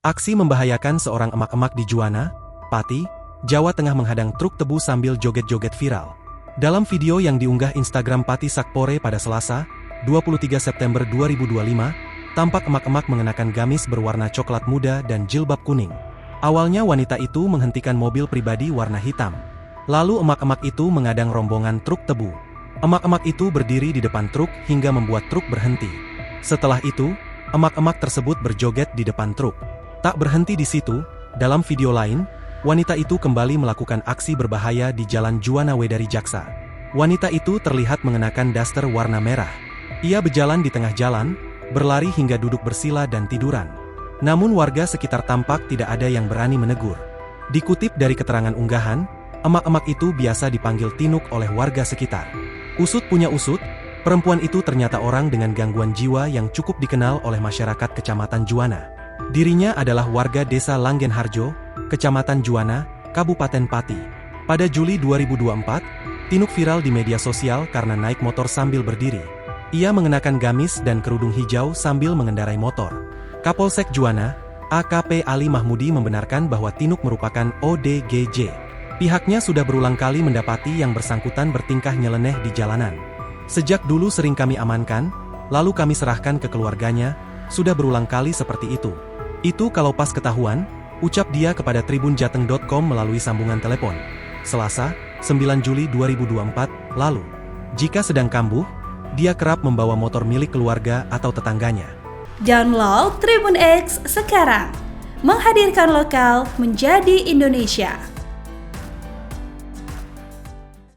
Aksi membahayakan seorang emak-emak di Juwana, Pati, Jawa Tengah menghadang truk tebu sambil joget-joget viral. Dalam video yang diunggah Instagram Pati Sakpore pada Selasa, 23 September 2025, tampak emak-emak mengenakan gamis berwarna coklat muda dan jilbab kuning. Awalnya wanita itu menghentikan mobil pribadi warna hitam. Lalu emak-emak itu mengadang rombongan truk tebu. Emak-emak itu berdiri di depan truk hingga membuat truk berhenti. Setelah itu, emak-emak tersebut berjoget di depan truk. Tak berhenti di situ, dalam video lain, wanita itu kembali melakukan aksi berbahaya di Jalan Juwana Wedari Jaksa. Wanita itu terlihat mengenakan daster warna merah. Ia berjalan di tengah jalan, berlari hingga duduk bersila dan tiduran. Namun warga sekitar tampak tidak ada yang berani menegur. Dikutip dari keterangan unggahan, emak-emak itu biasa dipanggil Tinuk oleh warga sekitar. Usut punya usut, perempuan itu ternyata orang dengan gangguan jiwa yang cukup dikenal oleh masyarakat Kecamatan Juwana. Dirinya adalah warga Desa Langgenharjo, Kecamatan Juwana, Kabupaten Pati. Pada Juli 2024, Tinuk viral di media sosial karena naik motor sambil berdiri. Ia mengenakan gamis dan kerudung hijau sambil mengendarai motor. Kapolsek Juwana, AKP Ali Mahmudi membenarkan bahwa Tinuk merupakan ODGJ. Pihaknya sudah berulang kali mendapati yang bersangkutan bertingkah nyeleneh di jalanan. Sejak dulu sering kami amankan, lalu kami serahkan ke keluarganya, sudah berulang kali seperti itu. Itu kalau pas ketahuan, ucap dia kepada tribunjateng.com melalui sambungan telepon. Selasa, 9 Juli 2024, lalu. Jika sedang kambuh, dia kerap membawa motor milik keluarga atau tetangganya. Download Tribun X sekarang, menghadirkan lokal menjadi Indonesia.